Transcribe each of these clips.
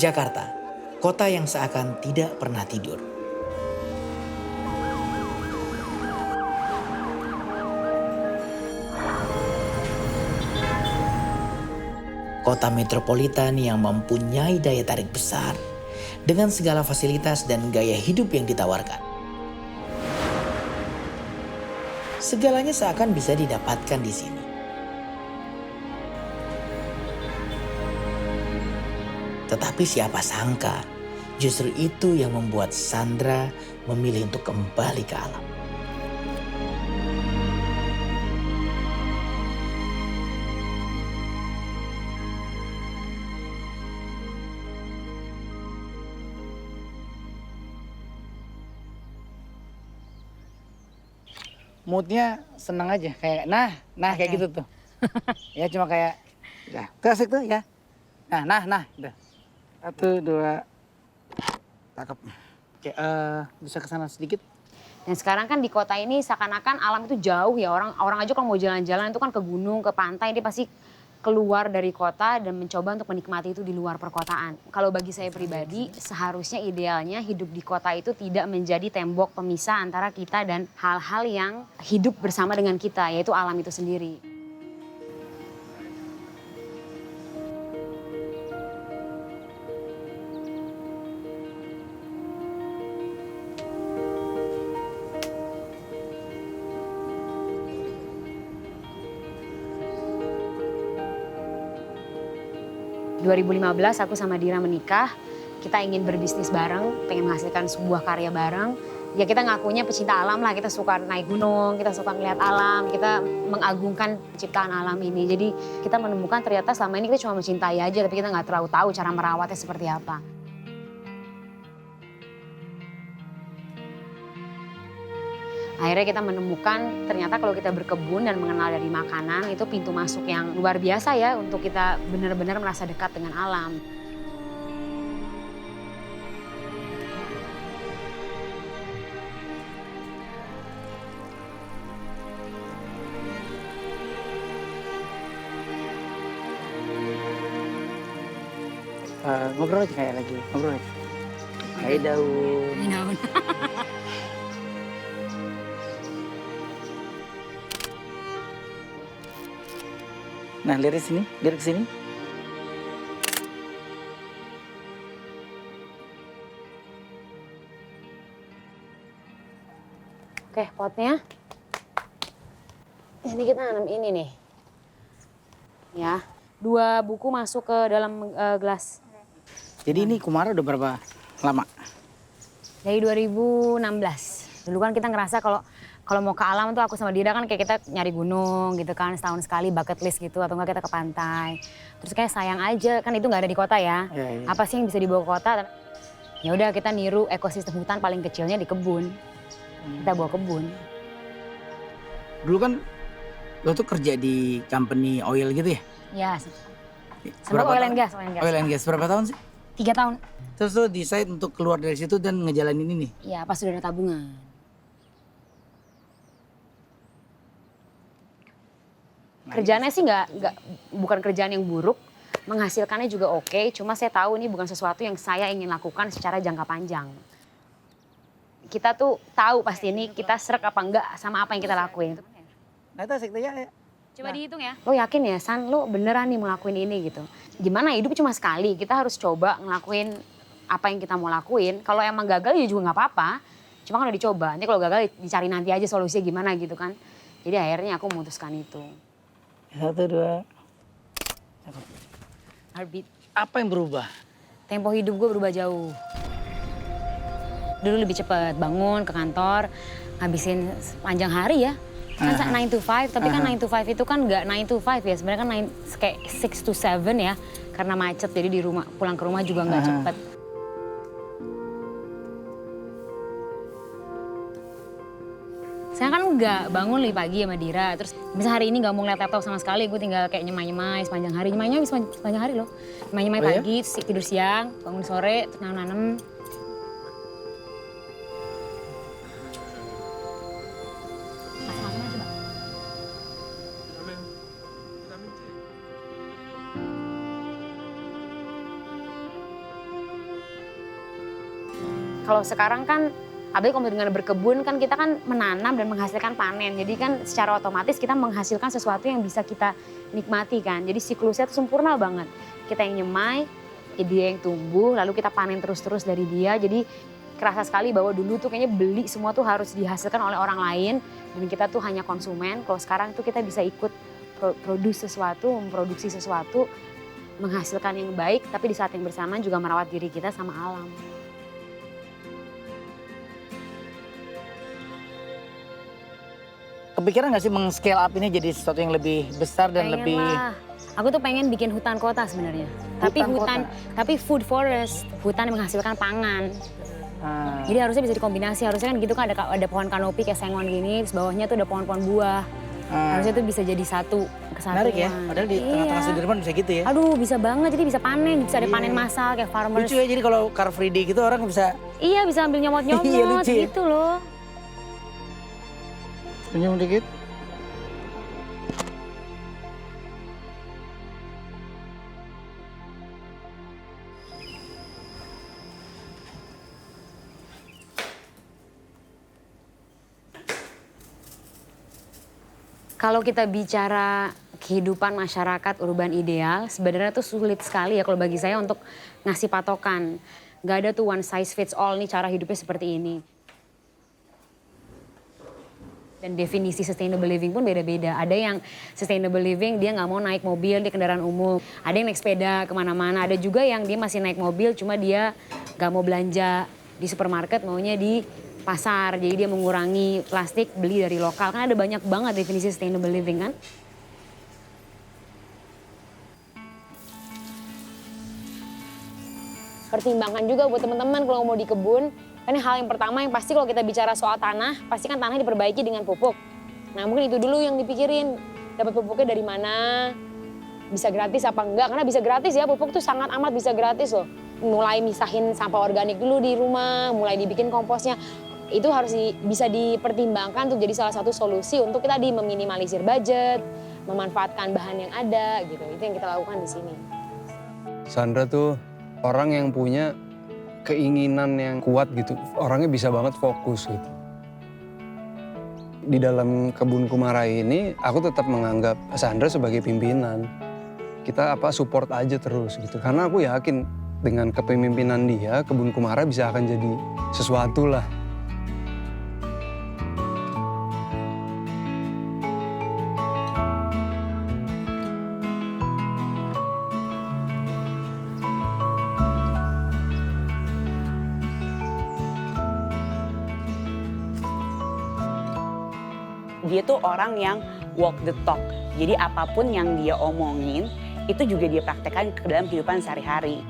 Jakarta, kota yang seakan tidak pernah tidur. Kota metropolitan yang mempunyai daya tarik besar dengan segala fasilitas dan gaya hidup yang ditawarkan. Segalanya seakan bisa didapatkan di sini. Tetapi siapa sangka, justru itu yang membuat Sandra memilih untuk kembali ke alam. Moodnya seneng aja, kayak nah kayak gitu tuh. Ya cuma kayak, ya asik tuh ya. Nah, udah. 1, 2, cakep. Oke, bisa kesana sedikit. Dan sekarang kan di kota ini seakan-akan alam itu jauh ya. Orang aja kalau mau jalan-jalan itu kan ke gunung, ke pantai, dia pasti keluar dari kota dan mencoba untuk menikmati itu di luar perkotaan. Kalau bagi saya pribadi, seharusnya idealnya hidup di kota itu tidak menjadi tembok pemisah antara kita dan hal-hal yang hidup bersama dengan kita, yaitu alam itu sendiri. Di 2015 aku sama Dira menikah, kita ingin berbisnis bareng, pengen menghasilkan sebuah karya bareng. Ya kita ngakunya pecinta alam lah, kita suka naik gunung, kita suka melihat alam, kita mengagungkan ciptaan alam ini. Jadi kita menemukan ternyata selama ini kita cuma mencintai aja, tapi kita nggak terlalu tahu cara merawatnya seperti apa. Akhirnya kita menemukan ternyata kalau kita berkebun dan mengenal dari makanan itu pintu masuk yang luar biasa ya untuk kita benar-benar merasa dekat dengan alam. Ngobrol aja kayak lagi, ngobrol aja. Hai daun. Nah, lihat sini, lihat ke sini. Oke, potnya. Ini kita nanam ini nih. Ya, 2 buku masuk ke dalam gelas. Jadi ini Kumara udah berapa lama? Dari 2016. Dulu kan kita ngerasa kalau mau ke alam tuh aku sama Dira kan kayak kita nyari gunung gitu kan setahun sekali bucket list gitu atau enggak kita ke pantai. Terus kayak sayang aja kan itu nggak ada di kota ya. Iya. Apa sih yang bisa dibawa ke kota? Ya udah kita niru ekosistem hutan paling kecilnya di kebun. Kita bawa kebun. Dulu kan lo tuh kerja di company oil gitu ya? Ya. Sama oil and gas. Oil and gas berapa tahun sih? 3 tahun. Terus lo decide untuk keluar dari situ dan ngejalanin ini? Ya pas sudah ada tabungan. Kerjaannya sih bukan kerjaan yang buruk, menghasilkannya juga oke, cuma saya tahu ini bukan sesuatu yang saya ingin lakukan secara jangka panjang. Kita tuh tahu pasti ini kita serak apa enggak sama apa yang kita lakuin. Nah itu asik tuh ya. Coba dihitung ya. Lo yakin ya San, lo beneran nih mau lakuin ini gitu. Gimana hidup cuma sekali, kita harus coba ngelakuin apa yang kita mau lakuin. Kalau emang gagal ya juga gak apa-apa, cuma kan udah dicoba. Nanti kalau gagal dicari nanti aja solusinya gimana gitu kan. Jadi akhirnya aku memutuskan itu. 1, 2. Heartbeat. Apa yang berubah? Tempo hidup gue berubah jauh. Dulu lebih cepat bangun ke kantor, ngabisin panjang hari ya. Kan 9 to 5, tapi kan 9 to 5 itu kan nggak 9 to 5 ya. Sebenarnya kan kayak 6 to 7 ya. Karena macet jadi di rumah pulang ke rumah juga nggak cepet. Saya kan nggak bangun lebih pagi sama Dira. Terus misal hari ini nggak mau ngeliat laptop sama sekali, gue tinggal kayak nyemai-nyemai sepanjang hari. Nyemai-nyemai sepanjang hari loh. Nyemai-nyemai pagi, tidur siang, bangun sore, terus nanam-nanam. Kalau sekarang kan, apalagi kalau dengan berkebun kan kita kan menanam dan menghasilkan panen. Jadi kan secara otomatis kita menghasilkan sesuatu yang bisa kita nikmati kan. Jadi siklusnya itu sempurna banget. Kita yang nyemai, dia yang tumbuh, lalu kita panen terus-terus dari dia. Jadi kerasa sekali bahwa dulu tuh kayaknya beli semua tuh harus dihasilkan oleh orang lain. Dan kita tuh hanya konsumen. Kalau sekarang tuh kita bisa ikut memproduksi sesuatu, menghasilkan yang baik. Tapi di saat yang bersamaan juga merawat diri kita sama alam. Kepikiran nggak sih meng-scale up ini jadi sesuatu yang lebih besar dan Pengen lebih... lah. Aku tuh pengen bikin hutan kota sebenarnya. Tapi food forest, hutan yang menghasilkan pangan. Jadi harusnya bisa dikombinasi, harusnya kan gitu kan ada pohon kanopi kayak sengon gini, terus bawahnya tuh ada pohon-pohon buah. Harusnya tuh bisa jadi satu kesatuan. Menarik ya, padahal di tengah-tengah Sudirman bisa gitu ya. Aduh bisa banget, jadi bisa panen, bisa ada panen massal kayak farmers. Lucu ya, jadi kalau Car Free Day gitu orang bisa... Iya bisa ambil nyomot-nyomot Iya, lucu ya. gitu loh. Senyum dikit. Kalau kita bicara kehidupan masyarakat urban ideal, sebenarnya tuh sulit sekali ya kalau bagi saya untuk ngasih patokan. Gak ada tuh one size fits all nih cara hidupnya seperti ini. Dan definisi sustainable living pun beda-beda. Ada yang sustainable living dia nggak mau naik mobil di kendaraan umum. Ada yang naik sepeda kemana-mana. Ada juga yang dia masih naik mobil cuma dia nggak mau belanja di supermarket, maunya di pasar. Jadi dia mengurangi plastik, beli dari lokal. Kan ada banyak banget definisi sustainable living kan. Pertimbangkan juga buat teman-teman kalau mau di kebun. Kan hal yang pertama yang pasti kalau kita bicara soal tanah, pasti kan tanah diperbaiki dengan pupuk. Nah mungkin itu dulu yang dipikirin, dapat pupuknya dari mana, bisa gratis apa enggak. Karena bisa gratis ya, pupuk tuh sangat amat bisa gratis loh. Mulai misahin sampah organik dulu di rumah, mulai dibikin komposnya. Itu harus bisa dipertimbangkan untuk jadi salah satu solusi untuk kita meminimalisir budget, memanfaatkan bahan yang ada gitu. Itu yang kita lakukan di sini. Sandra tuh orang yang punya keinginan yang kuat gitu, orangnya bisa banget fokus gitu. Di dalam kebun Kumara ini, aku tetap menganggap Sandra sebagai pimpinan. Kita support aja terus gitu, karena aku yakin dengan kepemimpinan dia, kebun Kumara bisa akan jadi sesuatu lah. Dia tuh orang yang walk the talk. Jadi apapun yang dia omongin, itu juga dia praktekkan ke dalam kehidupan sehari-hari.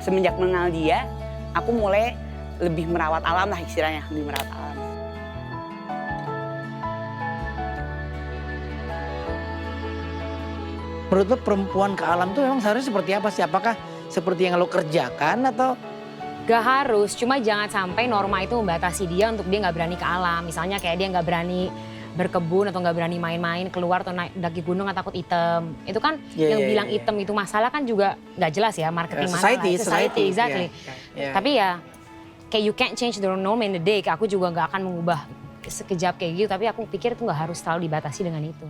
Semenjak mengenal dia, aku mulai lebih merawat alam lah istilahnya, lebih merawat alam. Menurut lo perempuan ke alam tuh memang seharusnya seperti apa sih? Apakah seperti yang lo kerjakan atau? Gak harus, cuma jangan sampai norma itu membatasi dia untuk dia nggak berani ke alam. Misalnya kayak dia nggak berani berkebun atau nggak berani main-main keluar atau naik daki gunung atau takut item. Itu kan yang bilang item itu masalah kan juga nggak jelas ya marketing Society, exactly. Tapi ya kayak you can't change the norm in the day. Aku juga nggak akan mengubah sekejap kayak gitu. Tapi aku pikir itu nggak harus selalu dibatasi dengan itu.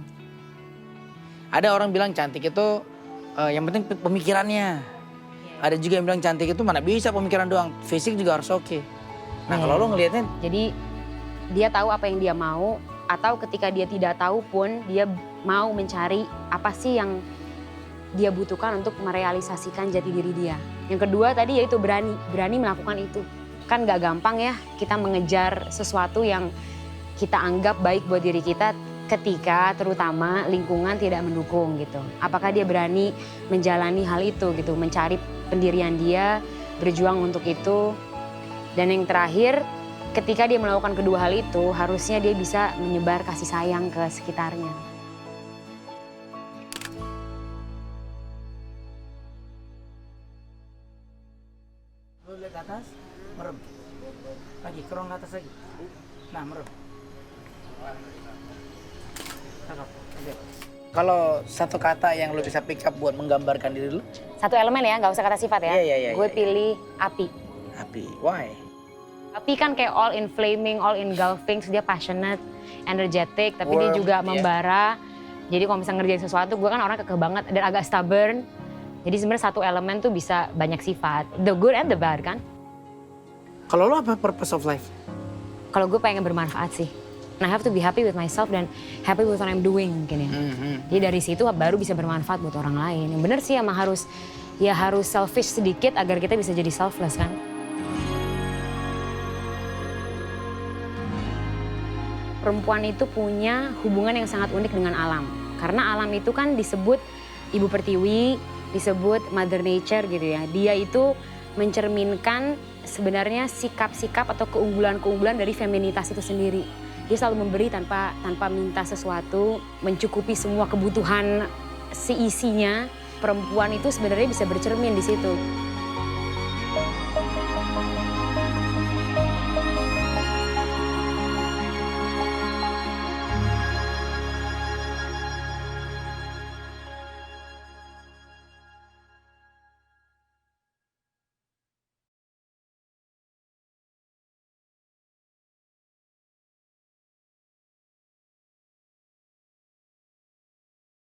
Ada orang bilang cantik itu yang penting pemikirannya. Ada juga yang bilang cantik itu mana bisa pemikiran doang, fisik juga harus oke. Nah kalau lo ngelihatnya, jadi dia tahu apa yang dia mau. Atau ketika dia tidak tahu pun dia mau mencari apa sih yang dia butuhkan untuk merealisasikan jati diri dia. Yang kedua tadi yaitu berani melakukan itu. Kan gak gampang ya kita mengejar sesuatu yang kita anggap baik buat diri kita ketika terutama lingkungan tidak mendukung gitu. Apakah dia berani menjalani hal itu gitu, mencari pendirian dia, berjuang untuk itu. Dan yang terakhir, ketika dia melakukan kedua hal itu, harusnya dia bisa menyebar kasih sayang ke sekitarnya. lo lihat ke atas, merem. Lagi, kerong ke atas lagi. Nah, merem. Cakep. Oke. Kalau satu kata yang lo bisa pick up buat menggambarkan diri lo? Satu elemen ya, nggak usah kata sifat ya. Iya. Gue pilih api. Api. Why? Tapi kan kayak all in flaming, all engulfing, so dia passionate, energetic, tapi dia Warm, juga yeah. membara. Jadi kalau misalnya ngerjain sesuatu, gue kan orang kekeh banget dan agak stubborn. Jadi sebenarnya satu elemen tuh bisa banyak sifat, the good and the bad kan. Kalau lo apa purpose of life? Kalau gue pengen bermanfaat sih. And I have to be happy with myself dan happy with what I'm doing mungkin ya. Jadi dari situ baru bisa bermanfaat buat orang lain. Yang bener sih emang harus selfish sedikit agar kita bisa jadi selfless kan. Perempuan itu punya hubungan yang sangat unik dengan alam. Karena alam itu kan disebut Ibu Pertiwi, disebut Mother Nature gitu ya. Dia itu mencerminkan sebenarnya sikap-sikap atau keunggulan-keunggulan dari feminitas itu sendiri. Dia selalu memberi tanpa minta sesuatu, mencukupi semua kebutuhan seisinya. Perempuan itu sebenarnya bisa bercermin di situ.